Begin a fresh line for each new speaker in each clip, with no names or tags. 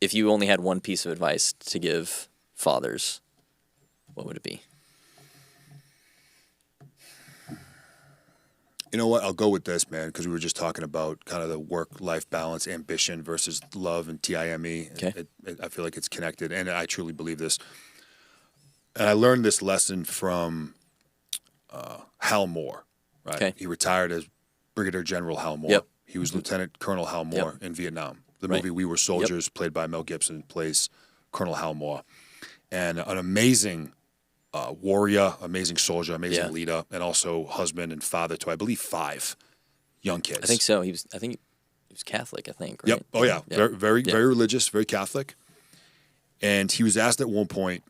if you only had one piece of advice to give fathers, what would it be?
You know what? I'll go with this, man, because we were just talking about kind of the work-life balance, ambition versus love and TIME.
Okay.
I feel like it's connected, and I truly believe this. And I learned this lesson from Hal Moore, right?
Okay.
He retired as Brigadier General Hal Moore.
Yep.
He was Lieutenant Colonel Hal Moore in Vietnam. The
Right.
movie We Were Soldiers, played by Mel Gibson, plays Colonel Hal Moore. And an amazing warrior, amazing soldier, amazing leader, and also husband and father to, I believe, 5 young kids.
I think so. He was Catholic, I think, right?
Yep. Oh, yeah. Very religious, very Catholic. And he was asked at one point,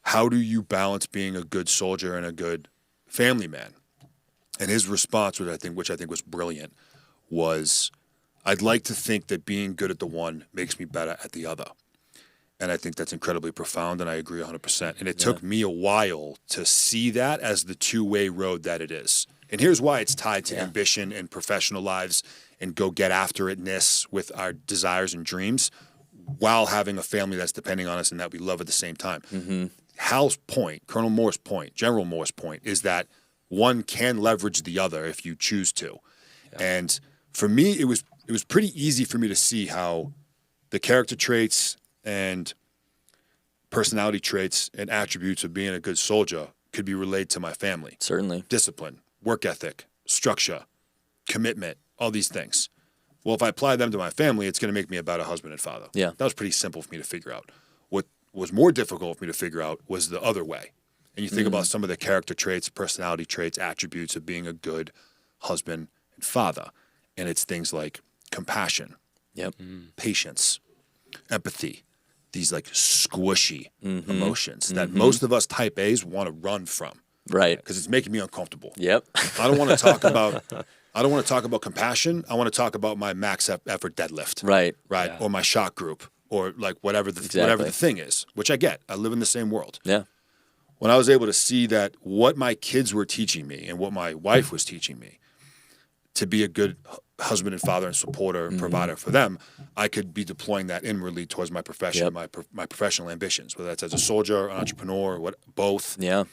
how do you balance being a good soldier and a good family man? And his response, which I think was brilliant, was, I'd like to think that being good at the one makes me better at the other. And I think that's incredibly profound, and I agree 100%. And it took me a while to see that as the two-way road that it is. And here's why it's tied to ambition and professional lives and go get after itness with our desires and dreams while having a family that's depending on us and that we love at the same time.
Mm-hmm.
Hal's point, Colonel Moore's point, General Moore's point, is that one can leverage the other if you choose to. Yeah. And for me, it was pretty easy for me to see how the character traits and personality traits and attributes of being a good soldier could be relayed to my family.
Certainly.
Discipline, work ethic, structure, commitment, all these things. Well, if I apply them to my family, it's going to make me a better husband and father.
Yeah.
That was pretty simple for me to figure out. What was more difficult for me to figure out was the other way. And you think about some of the character traits, personality traits, attributes of being a good husband and father. And it's things like compassion, patience, empathy, these like squishy emotions that most of us type A's want to run from.
Right.
Because it's making me uncomfortable.
Yep.
I don't want to talk about compassion. I want to talk about my max effort deadlift.
Right.
Right. Yeah. Or my shot group or like whatever the thing is, which I get. I live in the same world.
Yeah.
When I was able to see that what my kids were teaching me and what my wife was teaching me to be a good husband and father and supporter and provider for them, I could be deploying that inwardly towards my profession, my professional ambitions, whether that's as a soldier, an entrepreneur, both.
Yeah.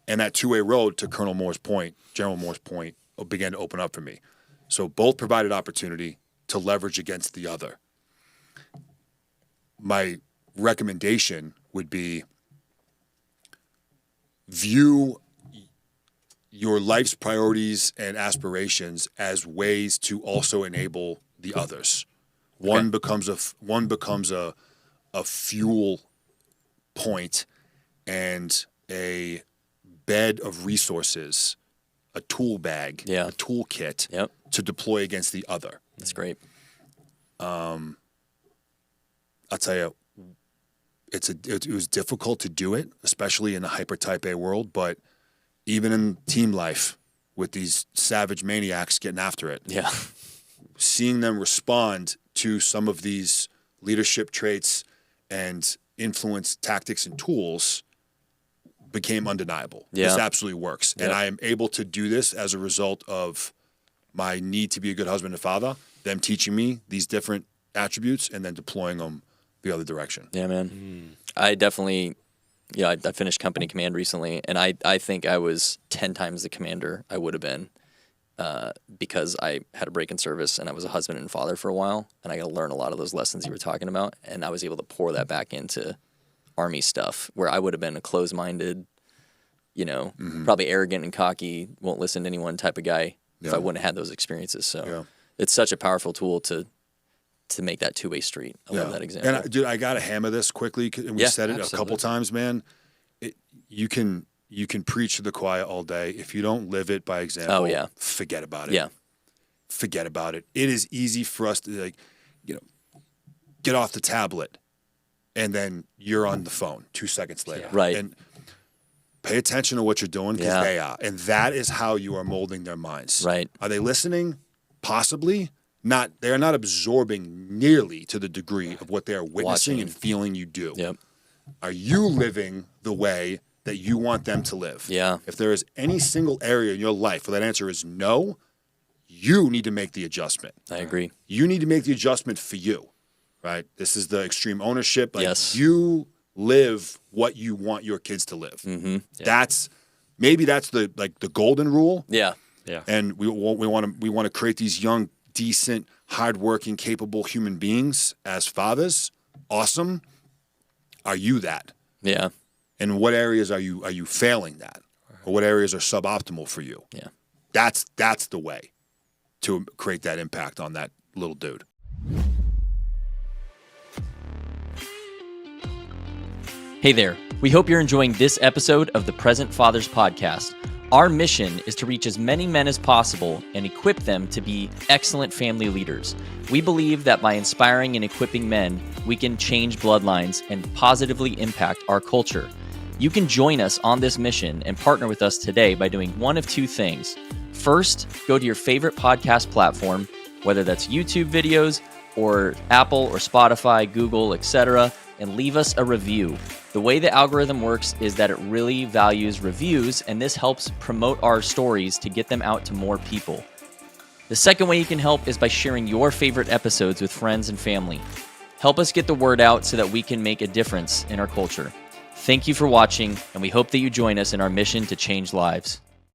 And that two-way road, to Colonel Moore's point, General Moore's point, began to open up for me. So both provided opportunity to leverage against the other. My recommendation would be view your life's priorities and aspirations as ways to also enable the others. One becomes a fuel point and a bed of resources, a tool bag, a toolkit to deploy against the other.
That's great.
I'll tell you, it was difficult to do it, especially in the hyper type A world, but even in team life with these savage maniacs getting after it.
Yeah.
Seeing them respond to some of these leadership traits and influence tactics and tools became undeniable.
Yeah.
This absolutely works. And I am able to do this as a result of my need to be a good husband and father, them teaching me these different attributes and then deploying them the other direction.
Yeah, man. I definitely, I finished company command recently, and I think I was 10 times the commander I would have been because I had a break in service and I was a husband and father for a while, and I got to learn a lot of those lessons you were talking about, and I was able to pour that back into Army stuff where I would have been a closed-minded, probably arrogant and cocky, won't listen to anyone type of guy if I wouldn't have had those experiences. So it's such a powerful tool to make that two-way street. I love that example.
And dude, I got to hammer this quickly. And we said it a couple times, man. You can preach to the choir all day. If you don't live it by example, forget about it.
Yeah.
Forget about it. It is easy for us to get off the tablet and then you're on the phone 2 seconds later.
Yeah. Right.
And pay attention to what you're doing because they are. And that is how you are molding their minds.
Right.
Are they listening? Possibly. They are not absorbing nearly to the degree of what they are witnessing and feeling you do.
Yep.
Are you living the way that you want them to live?
Yeah.
If there is any single area in your life where that answer is no, you need to make the adjustment.
I agree.
You need to make the adjustment for you, right? This is the extreme ownership. Like
Yes.
you live what you want your kids to live.
Mm-hmm. Yeah.
That's the golden rule.
Yeah.
Yeah.
And we want to create these young, decent, hardworking, capable human beings as fathers. Awesome. Are you that?
Yeah.
And what areas are you failing that? Or what areas are suboptimal for you?
Yeah.
That's the way to create that impact on that little dude.
Hey there. We hope you're enjoying this episode of the Present Fathers Podcast. Our mission is to reach as many men as possible and equip them to be excellent family leaders. We believe that by inspiring and equipping men, we can change bloodlines and positively impact our culture. You can join us on this mission and partner with us today by doing one of two things. First, go to your favorite podcast platform, whether that's YouTube videos or Apple or Spotify, Google, etc., and leave us a review. The way the algorithm works is that it really values reviews, and this helps promote our stories to get them out to more people. The second way you can help is by sharing your favorite episodes with friends and family. Help us get the word out so that we can make a difference in our culture. Thank you for watching, and we hope that you join us in our mission to change lives.